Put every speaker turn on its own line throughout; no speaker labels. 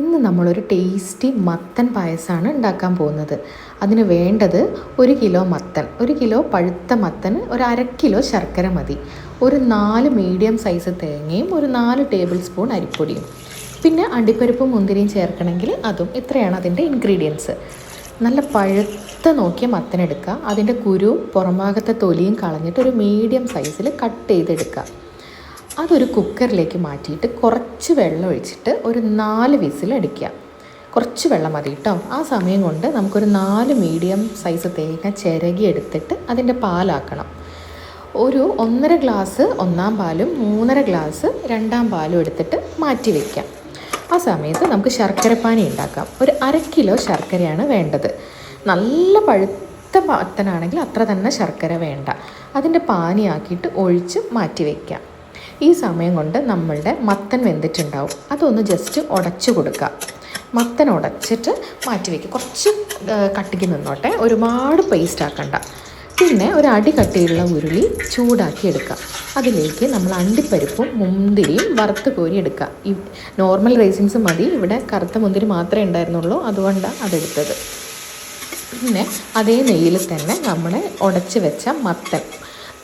ഇന്ന് നമ്മളൊരു ടേസ്റ്റി മത്തൻ പായസമാണ് ഉണ്ടാക്കാൻ പോകുന്നത്. അതിന് വേണ്ടത് 1 കിലോ മത്തൻ, 1 കിലോ പഴുത്ത മത്തന് ഒരു 1/2 കിലോ ശർക്കര മതി, ഒരു 4 മീഡിയം സൈസ് തേങ്ങയും ഒരു 4 ടേബിൾ സ്പൂൺ അരിപ്പൊടിയും, പിന്നെ അണ്ടിപ്പരിപ്പും മുന്തിരിയും ചേർക്കണമെങ്കിൽ അതും. ഇത്രയാണ് അതിൻ്റെ ഇൻഗ്രീഡിയൻസ്. നല്ല പഴുത്ത നോക്കിയ മത്തനെടുക്കുക, അതിൻ്റെ കുരുവും പുറംഭാഗത്തെ തൊലിയും കളഞ്ഞിട്ട് ഒരു മീഡിയം സൈസിൽ കട്ട് ചെയ്തെടുക്കുക. അതൊരു കുക്കറിലേക്ക് മാറ്റിയിട്ട് കുറച്ച് വെള്ളം ഒഴിച്ചിട്ട് ഒരു 4 വിസിൽ അടിക്കുക. കുറച്ച് വെള്ളം മതി കേട്ടോ. ആ സമയം കൊണ്ട് നമുക്കൊരു 4 മീഡിയം സൈസ് തേങ്ങ ചിരകി എടുത്തിട്ട് അതിൻ്റെ പാലാക്കണം. ഒരു 1.5 ഗ്ലാസ് ഒന്നാം പാലും 3.5 ഗ്ലാസ് രണ്ടാം പാലും എടുത്തിട്ട് മാറ്റി വയ്ക്കാം. ആ സമയത്ത് നമുക്ക് ശർക്കരപ്പാനി ഉണ്ടാക്കാം. ഒരു 1/2 കിലോ ശർക്കരയാണ് വേണ്ടത്. നല്ല പഴുത്ത മത്തനാണെങ്കിൽ അത്ര തന്നെ ശർക്കര വേണ്ട. അതിൻ്റെ പാനിയാക്കിയിട്ട് ഒഴിച്ച് മാറ്റി വയ്ക്കാം. ഈ സമയം കൊണ്ട് നമ്മളുടെ മത്തൻ വെന്തിട്ടുണ്ടാവും. അതൊന്ന് ജസ്റ്റ് ഉടച്ചു കൊടുക്കുക. മത്തൻ ഉടച്ചിട്ട് മാറ്റി വയ്ക്കുക. കുറച്ച് കട്ടിക്ക് നിന്നോട്ടെ, ഒരുപാട് പേസ്റ്റ് ആക്കണ്ട. പിന്നെ ഒരു അടി കട്ടിയുള്ള ഉരുളി ചൂടാക്കി എടുക്കുക. അതിലേക്ക് നമ്മൾ അണ്ടിപ്പരിപ്പും മുന്തിരിയും വറുത്ത് കോരി എടുക്കുക. ഈ നോർമൽ റൈസിൻസ് മതി, ഇവിടെ കറുത്ത മുന്തിരി മാത്രമേ ഉണ്ടായിരുന്നുള്ളൂ, അതുകൊണ്ടാണ് അതെടുത്തത്. പിന്നെ അതേ നെയ്യിൽ തന്നെ നമ്മൾ ഉടച്ച് വെച്ച മത്തൻ,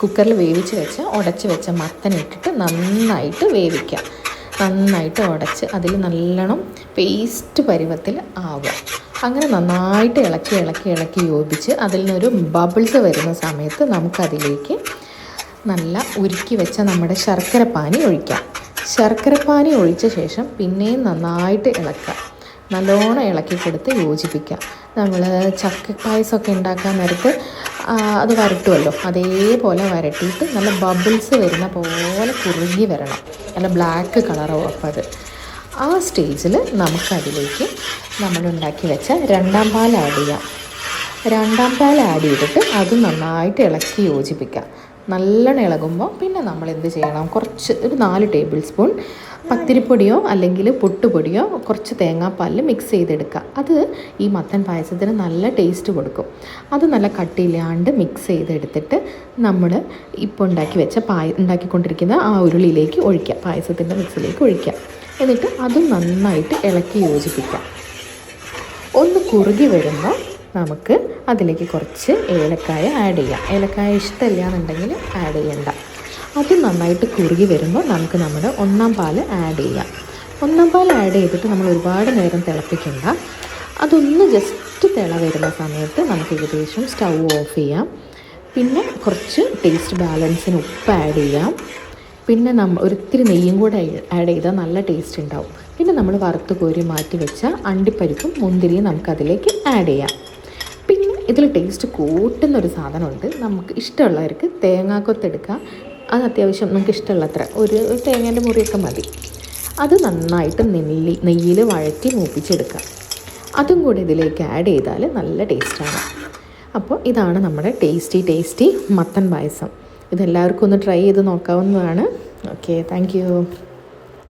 കുക്കറിൽ വേവിച്ച് വെച്ച് ഉടച്ച് വെച്ച മത്തൻ ഇട്ടിട്ട് നന്നായിട്ട് വേവിക്കുക. നന്നായിട്ട് ഉടച്ച് അതിൽ നല്ലോണം പേസ്റ്റ് പരുവത്തിൽ ആവുക. അങ്ങനെ നന്നായിട്ട് ഇളക്കി ഇളക്കി ഇളക്കി യോജിച്ച് അതിൽ നിന്നൊരു ബബിൾസ് വരുന്ന സമയത്ത് നമുക്കതിലേക്ക് നല്ല ഉരുക്കി വെച്ച നമ്മുടെ ശർക്കരപ്പാനി ഒഴിക്കാം. ശർക്കരപ്പാനി ഒഴിച്ച ശേഷം പിന്നെയും നന്നായിട്ട് ഇളക്കുക. നല്ലോണം ഇളക്കി കൊടുത്ത് യോജിപ്പിക്കുക. നമ്മൾ ചക്ക പായസമൊക്കെ ഉണ്ടാക്കാൻ നേരത്ത് അത് വരട്ടുമല്ലോ, അതേപോലെ വരട്ടിയിട്ട് നല്ല ബബിൾസ് വരുന്ന പോലെ കുറുകി വരണം. നല്ല ബ്ലാക്ക് കളറാവും. അപ്പോൾ അത് ആ സ്റ്റേജിൽ നമുക്കതിലേക്ക് നമ്മളുണ്ടാക്കി വെച്ച രണ്ടാം പാൽ ആഡ് ചെയ്യാം. രണ്ടാം പാൽ ആഡ് ചെയ്തിട്ട് അത് നന്നായിട്ട് ഇളക്കി യോജിപ്പിക്കുക. നല്ലോണം ഇളകുമ്പോൾ പിന്നെ നമ്മൾ എന്ത് ചെയ്യണം, കുറച്ച് ഒരു 4 ടേബിൾ സ്പൂൺ പത്തിരിപ്പൊടിയോ അല്ലെങ്കിൽ പുട്ടുപൊടിയോ കുറച്ച് തേങ്ങാപ്പാലിൽ മിക്സ് ചെയ്തെടുക്കുക. അത് ഈ മത്തൻ പായസത്തിന് നല്ല ടേസ്റ്റ് കൊടുക്കും. അത് നല്ല കട്ടിയില്ലാണ്ട് മിക്സ് ചെയ്തെടുത്തിട്ട് നമ്മൾ ഇപ്പോൾ ഉണ്ടാക്കിക്കൊണ്ടിരിക്കുന്ന ആ ഉരുളിയിലേക്ക് ഒഴിക്കുക, പായസത്തിൻ്റെ മിക്സിലേക്ക് ഒഴിക്കുക. എന്നിട്ട് അതും നന്നായിട്ട് ഇളക്കി യോജിപ്പിക്കുക. ഒന്ന് കുറുകി വരുമ്പോൾ നമുക്ക് അതിലേക്ക് കുറച്ച് ഏലക്കായ ആഡ് ചെയ്യാം. ഏലക്കായ ഇഷ്ടമില്ല എന്നുണ്ടെങ്കിൽ ആഡ് ചെയ്യണ്ട. അത് നന്നായിട്ട് കുറുകി വരുമ്പോൾ നമുക്ക് നമ്മുടെ ഒന്നാം പാൽ ആഡ് ചെയ്യാം. ഒന്നാം പാൽ ആഡ് ചെയ്തിട്ട് നമ്മൾ ഒരുപാട് നേരം തിളപ്പിക്കണ്ട. അതൊന്ന് ജസ്റ്റ് തിള വരുന്ന സമയത്ത് നമുക്ക് ഏകദേശം സ്റ്റൗ ഓഫ് ചെയ്യാം. പിന്നെ കുറച്ച് ടേസ്റ്റ് ബാലൻസിന് ഉപ്പ് ആഡ് ചെയ്യാം. പിന്നെ ഒരിത്തിരി നെയ്യും കൂടെ ആഡ് ചെയ്താൽ നല്ല ടേസ്റ്റ് ഉണ്ടാവും. പിന്നെ നമ്മൾ വറുത്ത് കോരി മാറ്റി വെച്ച അണ്ടിപ്പരിപ്പും മുന്തിരിയും നമുക്കതിലേക്ക് ആഡ് ചെയ്യാം. പിന്നെ ഇതിൽ ടേസ്റ്റ് കൂട്ടുന്നൊരു സാധനമുണ്ട്. നമുക്ക് ഇഷ്ടമുള്ളവർക്ക് തേങ്ങാക്കൊത്തെടുക്കുക. അത് അത്യാവശ്യം നമുക്ക് ഇഷ്ടമുള്ളത്ര ഒരു തേങ്ങേൻ്റെ മുറിയൊക്കെ മതി. അത് നന്നായിട്ട് നെയ്യിൽ വഴറ്റി മൂപ്പിച്ചെടുക്കുക. അതും കൂടി ഇതിലേക്ക് ആഡ് ചെയ്താൽ നല്ല ടേസ്റ്റാണ്. അപ്പോൾ ഇതാണ് നമ്മുടെ ടേസ്റ്റി മത്തൻ പായസം. ഇതെല്ലാവർക്കും ഒന്ന് ട്രൈ ചെയ്ത് നോക്കാവുന്നതാണ്. Okay, thank you.